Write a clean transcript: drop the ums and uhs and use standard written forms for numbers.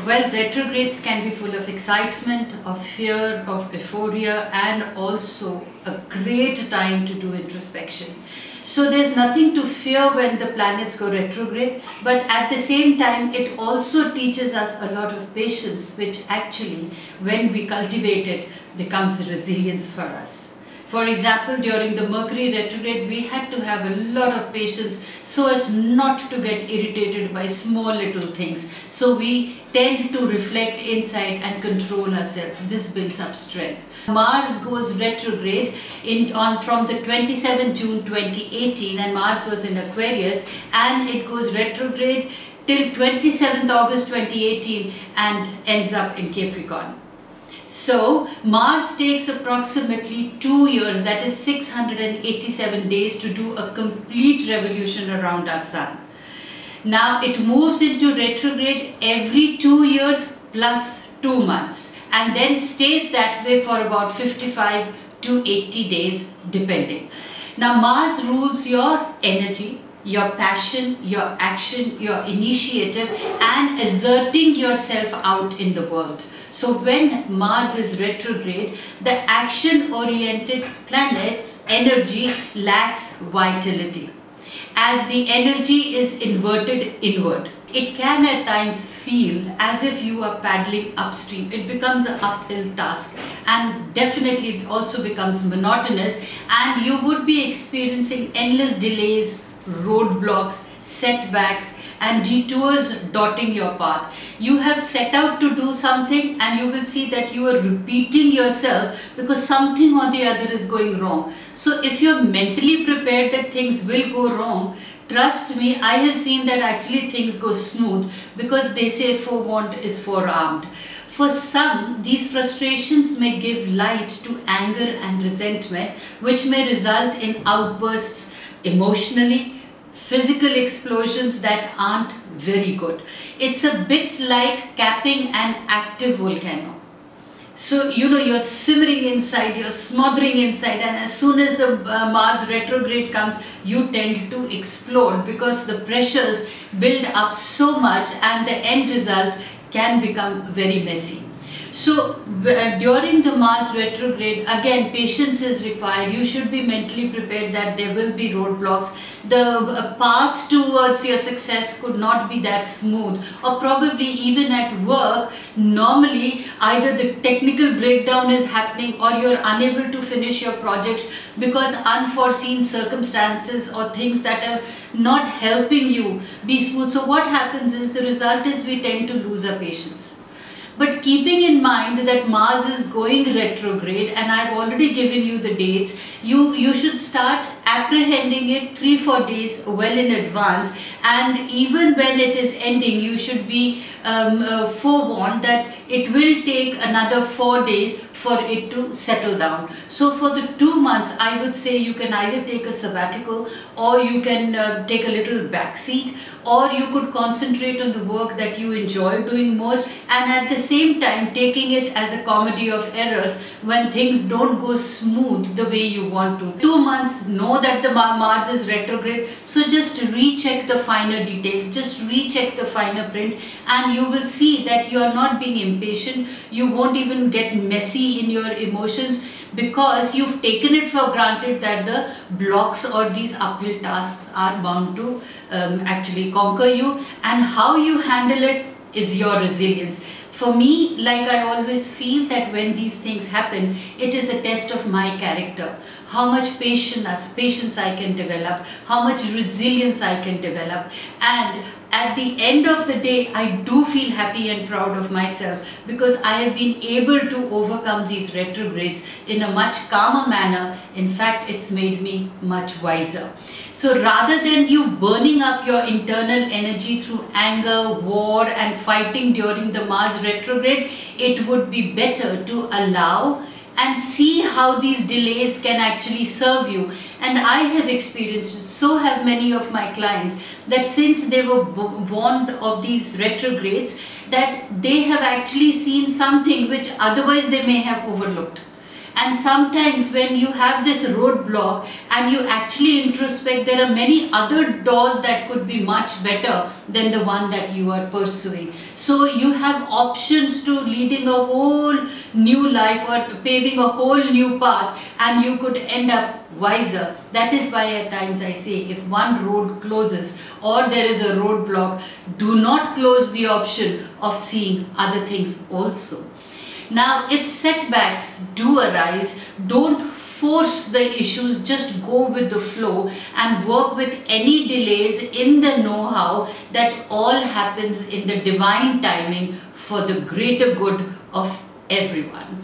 Well, retrogrades can be full of excitement, of fear, of euphoria, and also a great time to do introspection. So there's nothing to fear when the planets go retrograde, but at the same time it also teaches us a lot of patience, which actually, when we cultivate it, becomes resilience for us. For example, during the Mercury retrograde, we had to have a lot of patience so as not to get irritated by small little things. So we tend to reflect inside and control ourselves. This builds up strength. Mars goes retrograde from the 27th June 2018, and Mars was in Aquarius, and it goes retrograde till 27th August 2018 and ends up in Capricorn. So Mars takes approximately 2 years, that is 687 days, to do a complete revolution around our Sun. Now it moves into retrograde every 2 years plus 2 months, and then stays that way for about 55 to 80 days depending. Now Mars rules your energy, your passion, your action, your initiative, and asserting yourself out in the world. So when Mars is retrograde, the action-oriented planet's energy lacks vitality, as the energy is inverted inward. It can at times feel as if you are paddling upstream. It becomes an uphill task, and definitely it also becomes monotonous, and you would be experiencing endless delays, roadblocks, setbacks, and detours dotting your path. You have set out to do something, and you will see that you are repeating yourself because something or the other is going wrong. So if you're mentally prepared that things will go wrong, trust me, I have seen that actually things go smooth, because they say forewarned is forearmed. For some, these frustrations may give light to anger and resentment, which may result in outbursts emotionally, physical explosions that aren't very good. It's a bit like capping an active volcano. So, you're simmering inside, you're smothering inside, and as soon as the Mars retrograde comes, you tend to explode because the pressures build up so much, and the end result can become very messy. So during the Mars retrograde, again, patience is required. You should be mentally prepared that there will be roadblocks. The path towards your success could not be that smooth, or probably even at work, normally either the technical breakdown is happening or you're unable to finish your projects because unforeseen circumstances or things that are not helping you be smooth. So what happens is, the result is we tend to lose our patience. But keeping in mind that Mars is going retrograde, and I've already given you the dates, you should start apprehending it 3-4 days well in advance, and even when it is ending, you should be forewarned that it will take another 4 days for it to settle down. So for the 2 months, I would say you can either take a sabbatical, or you can take a little backseat, or you could concentrate on the work that you enjoy doing most, and at the same time taking it as a comedy of errors when things don't go smooth the way you want to. 2 months, know that the Mars is retrograde, so just recheck the finer details, just recheck the finer print, and you will see that you are not being impatient. You won't even get messy in your emotions, because you've taken it for granted that the blocks or these uphill tasks are bound to actually conquer you, and how you handle it is your resilience. For me, like I always feel that when these things happen, it is a test of my character. How much patience I can develop, how much resilience I can develop, and at the end of the day, I do feel happy and proud of myself, because I have been able to overcome these retrogrades in a much calmer manner. In fact, it's made me much wiser. So rather than you burning up your internal energy through anger, war, and fighting during the Mars retrograde, it would be better to allow and see how these delays can actually serve you. And I have experienced it, so have many of my clients, that since they were warned of these retrogrades, that they have actually seen something which otherwise they may have overlooked. And sometimes when you have this roadblock and you actually introspect, there are many other doors that could be much better than the one that you are pursuing. So you have options to leading a whole new life or paving a whole new path, and you could end up wiser. That is why at times I say, if one road closes or there is a roadblock, do not close the option of seeing other things also. Now, if setbacks do arise, don't force the issues, just go with the flow and work with any delays in the know-how that all happens in the divine timing for the greater good of everyone.